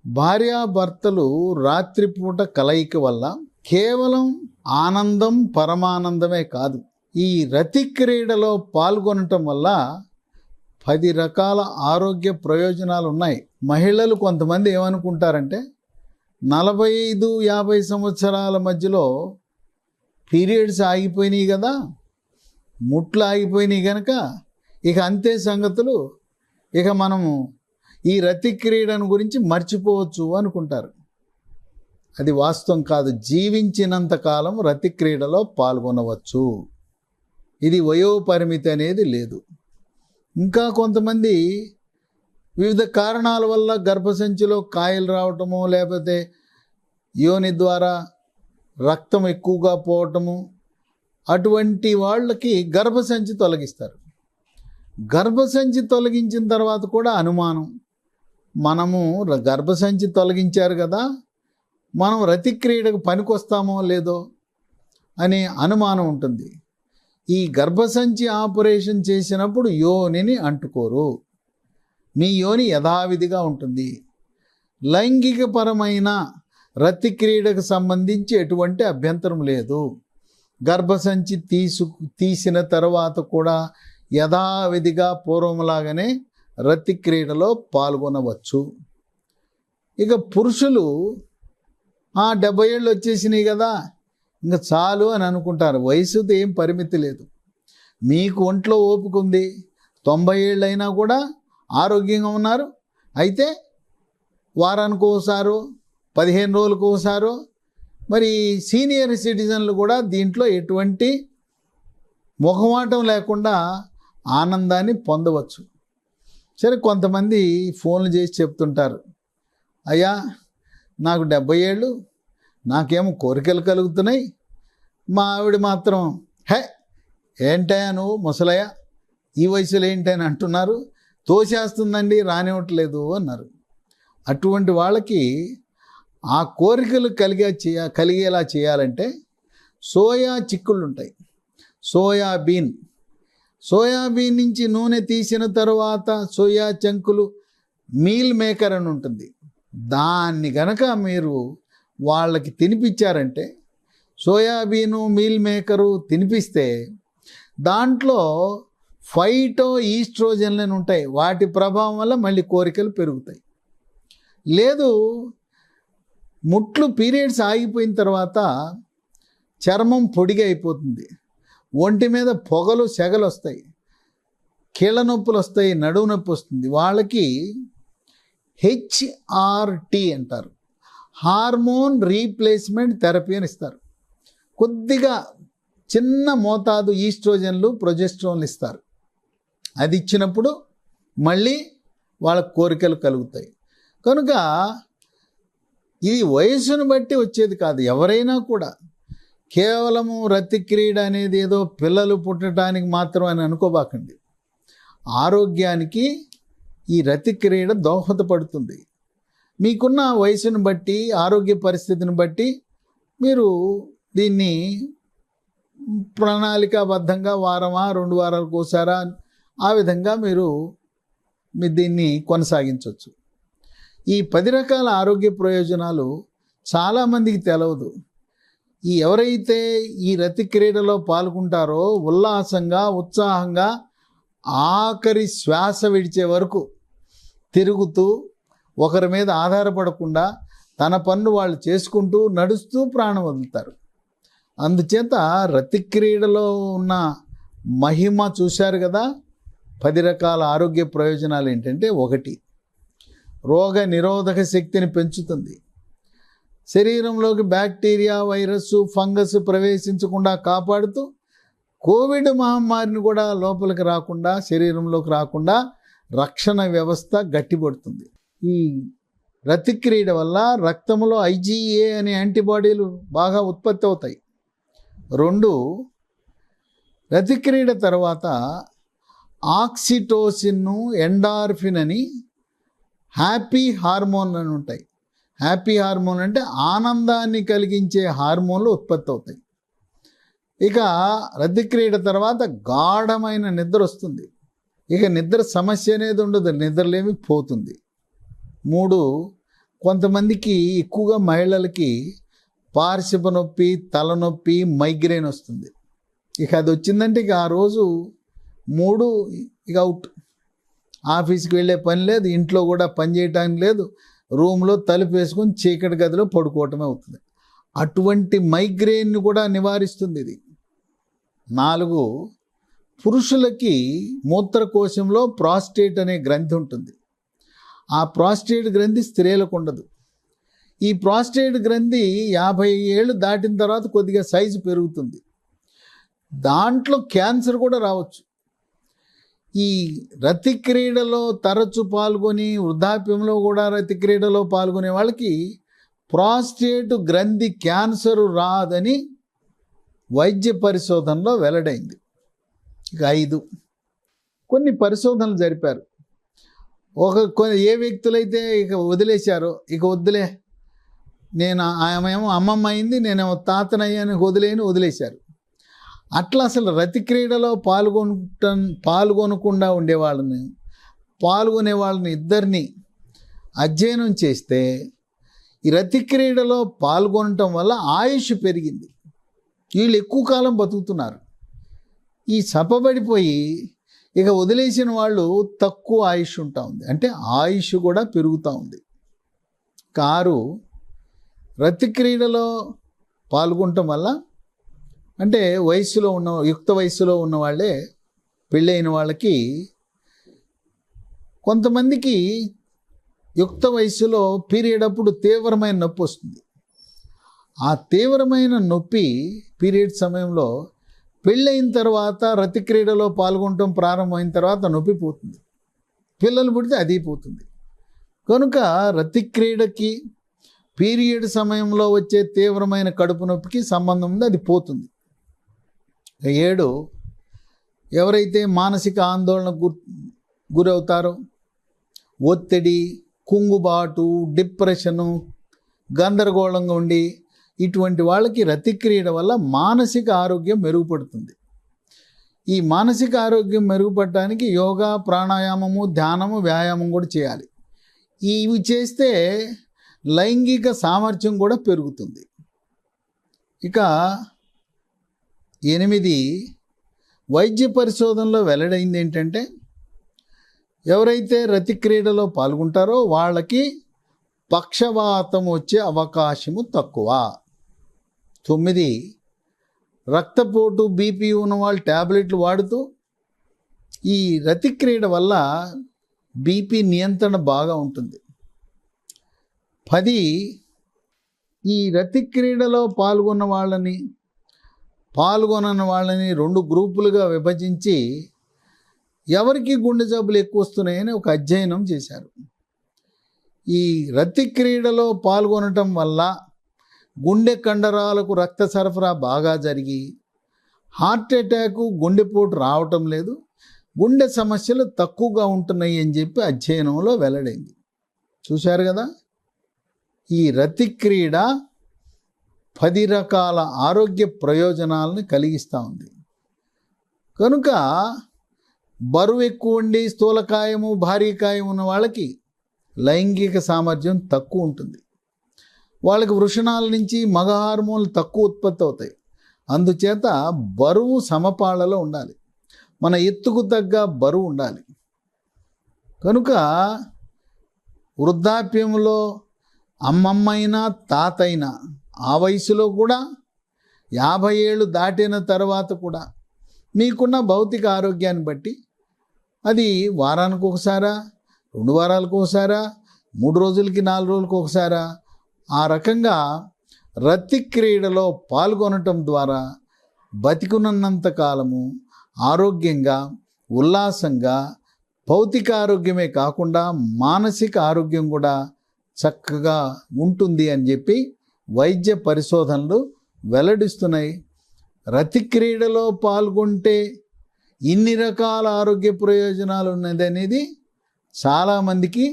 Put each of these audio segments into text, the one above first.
భార్యాభర్తలు రాత్రిపూట కలయిక వల్ల కేవలం ఆనందం పరమానందమే కాదు, ఈ రతి క్రీడలో పాల్గొనటం వల్ల 10 రకాల ఆరోగ్య ప్రయోజనాలు ఉన్నాయి. మహిళలు కొంతమంది ఏమనుకుంటారంటే 45-50 సంవత్సరాల మధ్యలో పీరియడ్స్ ఆగిపోయినాయి కదా, ముట్లు ఆగిపోయినాయి కనుక ఇక అంతే సంగతులు, ఇక మనము ఈ రతి క్రీడను గురించి మర్చిపోవచ్చు అనుకుంటారు. అది వాస్తవం కాదు. జీవించినంతకాలం రతి క్రీడలో పాల్గొనవచ్చు. ఇది వయోపరిమితి అనేది లేదు. ఇంకా కొంతమంది వివిధ కారణాల వల్ల గర్భసంచిలో కాయలు రావటము, లేకపోతే యోని ద్వారా రక్తం ఎక్కువగా పోవటము, అటువంటి వాళ్ళకి గర్భసంచి తొలగిస్తారు. గర్భసంచి తొలగించిన తర్వాత కూడా అనుమానం, మనము గర్భసంచి తొలగించారు కదా, మనం రతి క్రీడకు పనికొస్తామో లేదో అనే అనుమానం ఉంటుంది. ఈ గర్భసంచి ఆపరేషన్ చేసినప్పుడు యోనిని అంటుకోరు. మీ యోని యథావిధిగా ఉంటుంది. లైంగికపరమైన రతి క్రీడకు సంబంధించి ఎటువంటి అభ్యంతరం లేదు. గర్భసంచి తీసిన తర్వాత కూడా యథావిధిగా పూర్వంలాగానే రతి క్రీడలో పాల్గొనవచ్చు. ఇక పురుషులు 70 ఏళ్ళు వచ్చేసినాయి కదా, ఇంకా చాలు అని అనుకుంటారు. వయసుతో ఏం పరిమితి లేదు. మీకు ఒంట్లో ఓపిక ఉంది, 90 ఏళ్ళు అయినా కూడా ఆరోగ్యంగా ఉన్నారు. అయితే వారానికి ఒకసారో 15 రోజులకు ఒకసారో, మరి సీనియర్ సిటిజన్లు కూడా దీంట్లో ఎటువంటి మొహమాటం లేకుండా ఆనందాన్ని పొందవచ్చు. సరే, కొంతమంది ఫోన్లు చేసి చెప్తుంటారు, అయ్యా నాకు 70 ఏళ్ళు, నాకేమో కోరికలు కలుగుతున్నాయి, మా ఆవిడ మాత్రం ఏంటయ్యా నువ్వు ముసలయ్య, ఈ వయసులో ఏంటని అంటున్నారు, తోసేస్తుందండి, రానివ్వట్లేదు అన్నారు. అటువంటి వాళ్ళకి ఆ కోరికలు కలిగేలా చేయాలంటే సోయా చిక్కుళ్ళు ఉంటాయి, సోయాబీన్ నుంచి నూనె తీసిన తర్వాత సోయా చంకులు మీల్ మేకర్ అని ఉంటుంది. దాన్ని గనక మీరు వాళ్ళకి తినిపించారంటే, సోయాబీను మీల్ మేకరు తినిపిస్తే దాంట్లో ఫైటో ఈస్ట్రోజన్లు ఉంటాయి. వాటి ప్రభావం వల్ల మళ్ళీ కోరికలు పెరుగుతాయి. లేదు, ముట్లు పీరియడ్స్ ఆగిపోయిన తర్వాత చర్మం పొడిగా అయిపోతుంది, ఒంటి మీద పొగలు సెగలు వస్తాయి, కీళ్ళ నొప్పులు వస్తాయి, నడువు నొప్పి వస్తుంది. వాళ్ళకి HRT అంటారు, హార్మోన్ రీప్లేస్మెంట్ థెరపీ అని ఇస్తారు. కొద్దిగా చిన్న మోతాదు ఈస్ట్రోజన్లు ప్రొజెస్ట్రాన్లు ఇస్తారు. అది ఇచ్చినప్పుడు మళ్ళీ వాళ్ళ కోరికలు కలుగుతాయి. కనుక ఇది వయసును బట్టి వచ్చేది కాదు. ఎవరైనా కూడా కేవలము రతి క్రీడ అనేది ఏదో పిల్లలు పుట్టడానికి మాత్రం అని అనుకోబాకండి. ఆరోగ్యానికి ఈ రతి క్రీడ దోహదపడుతుంది. మీకున్న వయసును బట్టి, ఆరోగ్య పరిస్థితిని బట్టి మీరు దీన్ని ప్రణాళికాబద్ధంగా వారమా 2 వారాలకు ఒకసారా ఆ విధంగా మీరు దీన్ని కొనసాగించవచ్చు. ఈ 10 రకాల ఆరోగ్య ప్రయోజనాలు చాలామందికి తెలవదు. ఎవరైతే ఈ రతి క్రీడలో పాల్గొంటారో ఉల్లాసంగా, ఉత్సాహంగా ఆఖరి శ్వాస విడిచే వరకు తిరుగుతూ, ఒకరి మీద ఆధారపడకుండా తన పనులు వాళ్ళు చేసుకుంటూ నడుస్తూ ప్రాణం వదులుతారు. అందుచేత రతి క్రీడలో ఉన్న మహిమ చూశారు కదా. 10 రకాల ఆరోగ్య ప్రయోజనాలు ఏంటంటే, 1, రోగ నిరోధక శక్తిని పెంచుతుంది. శరీరంలోకి బ్యాక్టీరియా, వైరస్, ఫంగస్ ప్రవేశించకుండా కాపాడుతూ కోవిడ్ మహమ్మారిని కూడా లోపలికి రాకుండా, శరీరంలోకి రాకుండా రక్షణ వ్యవస్థ గట్టిపడుతుంది. ఈ రతి క్రీడ వల్ల రక్తంలో IgA అనే యాంటీబాడీలు బాగా ఉత్పత్తి అవుతాయి. 2, రతి క్రీడ తర్వాత ఆక్సిటోసిన్, ఎండార్ఫిన్ అని హ్యాపీ హార్మోన్ అని ఉంటాయి. హ్యాపీ హార్మోన్ అంటే ఆనందాన్ని కలిగించే హార్మోన్లు ఉత్పత్తి అవుతాయి. ఇక రతి క్రీడ తర్వాత గాఢమైన నిద్ర వస్తుంది. ఇక నిద్ర సమస్య అనేది ఉండదు, నిద్రలేమి పోతుంది. 3, కొంతమందికి ఎక్కువగా మహిళలకి పార్శ్వ నొప్పి, తలనొప్పి, మైగ్రేన్ వస్తుంది. ఇక అది వచ్చిందంటే ఇక ఆ రోజు మూడు ఇక అవుట్. ఆఫీస్కి వెళ్ళే పని లేదు, ఇంట్లో కూడా పని చేయటానికి లేదు, రూమ్లో తలుపు వేసుకొని చీకటి గదిలో పడుకోవటమే అవుతుంది. అటువంటి మైగ్రేన్ కూడా నివారిస్తుంది ఇది. 4, పురుషులకి మూత్రకోశంలో ప్రాస్టేట్ అనే గ్రంథి ఉంటుంది. ఆ ప్రాస్టేట్ గ్రంథి స్త్రీలకు ఉండదు. ఈ ప్రాస్టేట్ గ్రంథి 50 ఏళ్ళు దాటిన తర్వాత కొద్దిగా సైజు పెరుగుతుంది. దాంట్లో క్యాన్సర్ కూడా రావచ్చు. ఈ రతి క్రీడలో తరచు పాల్గొని వృద్ధాప్యంలో కూడా రతి క్రీడలో పాల్గొనే వాళ్ళకి ప్రాస్టేట్ గ్రంథి క్యాన్సర్ రాదని వైద్య పరిశోధనలో వెల్లడైంది. ఇక 5, కొన్ని పరిశోధనలు జరిపారు. ఏ వ్యక్తులైతే ఇక వదిలేశారో, ఇక వద్దులే, నేను ఆమెమో అమ్మమ్మ అయింది, నేనేమో తాతనయ్యాని వదిలేశారు. అట్లా అసలు రతి క్రీడలో పాల్గొనకుండా ఉండేవాళ్ళని, పాల్గొనే వాళ్ళని ఇద్దరిని అధ్యయనం చేస్తే ఈ రతి క్రీడలో పాల్గొనటం వల్ల ఆయుష్ పెరిగింది. వీళ్ళు ఎక్కువ కాలం బతుకుతున్నారు. ఈ సపబడిపోయి ఇక వదిలేసిన వాళ్ళు తక్కువ ఆయుష్ ఉంటా ఉంది, అంటే ఆయుష్ కూడా పెరుగుతూ ఉంది. 6, రతి క్రీడలో పాల్గొనటం వల్ల, అంటే యుక్త వయసులో ఉన్న వాళ్ళే, పెళ్ళైన వాళ్ళకి కొంతమందికి యుక్త వయసులో పీరియడ్ అప్పుడు తీవ్రమైన నొప్పి వస్తుంది. ఆ తీవ్రమైన నొప్పి పీరియడ్ సమయంలో పెళ్ళైన తర్వాత రతి క్రీడలో పాల్గొనటం ప్రారంభమైన తర్వాత నొప్పి పోతుంది. పిల్లలు పుడితే అది పోతుంది. కనుక రతి క్రీడకి పీరియడ్ సమయంలో వచ్చే తీవ్రమైన కడుపు నొప్పికి సంబంధం ఉంది, అది పోతుంది. 7, ఎవరైతే మానసిక ఆందోళనకు గురవుతారో, ఒత్తిడి, కుంగుబాటు, డిప్రెషను, గందరగోళంగా ఉండి ఇటువంటి వాళ్ళకి రతి క్రీడ వల్ల మానసిక ఆరోగ్యం మెరుగుపడుతుంది. ఈ మానసిక ఆరోగ్యం మెరుగుపడటానికి యోగా, ప్రాణాయామము, ధ్యానము, వ్యాయామం కూడా చేయాలి. ఇవి చేస్తే లైంగిక సామర్థ్యం కూడా పెరుగుతుంది. ఇక 8, వైద్య పరిశోధనలో వెల్లడైంది ఏంటంటే, ఎవరైతే రతి క్రీడలో పాల్గొంటారో వాళ్ళకి పక్షవాతం వచ్చే అవకాశము తక్కువ. 9, రక్తపోటు, బీపీ ఉన్న వాళ్ళు ట్యాబ్లెట్లు వాడుతూ ఈ రతి క్రీడ వల్ల బీపీ నియంత్రణ బాగా ఉంటుంది. 10, ఈ రతి క్రీడలో పాల్గొనని వాళ్ళని 2 గ్రూపులుగా విభజించి ఎవరికి గుండె జబ్బులు ఎక్కువ వస్తున్నాయని ఒక అధ్యయనం చేశారు. ఈ రతి క్రీడలో పాల్గొనటం వల్ల గుండె కండరాలకు రక్త సరఫరా బాగా జరిగి హార్ట్ అటాక్, గుండెపోటు రావటం లేదు, గుండె సమస్యలు తక్కువగా ఉంటున్నాయి అని చెప్పి అధ్యయనంలో వెల్లడైంది. చూశారు కదా, ఈ రతి క్రీడ 10 రకాల ఆరోగ్య ప్రయోజనాలను కలిగిస్తూ ఉంది. కనుక బరువు ఎక్కువ ఉండి స్థూలకాయము, భారీకాయం ఉన్న వాళ్ళకి లైంగిక సామర్థ్యం తక్కువ ఉంటుంది. వాళ్ళకి వృషణాల నుంచి మగ హార్మోన్లు తక్కువ ఉత్పత్తి అవుతాయి. అందుచేత బరువు సమపాళలో ఉండాలి, మన ఎత్తుకు తగ్గ బరువు ఉండాలి. కనుక వృద్ధాప్యంలో అమ్మమ్మైనా తాతైనా, ఆ వయసులో కూడా 50 ఏళ్ళు దాటిన తర్వాత కూడా మీకున్న భౌతిక ఆరోగ్యాన్ని బట్టి అది వారానికి ఒకసారా, 2 వారాలకు ఒకసారా, 3 రోజులకి 4 రోజులకు ఒకసారా, ఆ రకంగా రతి క్రీడలో పాల్గొనటం ద్వారా బతికున్నంత కాలము ఆరోగ్యంగా, ఉల్లాసంగా, భౌతిక ఆరోగ్యమే కాకుండా మానసిక ఆరోగ్యం కూడా చక్కగా ఉంటుంది అని చెప్పి వైద్య పరిశోధనలు వెల్లడిస్తున్నాయి. రతి క్రీడలో పాల్గొంటే ఇన్ని రకాల ఆరోగ్య ప్రయోజనాలు ఉన్నది అనేది చాలామందికి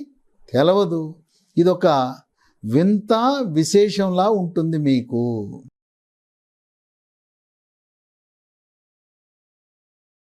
తెలవదు. ఇదొక వింత విశేషంలా ఉంటుంది మీకు.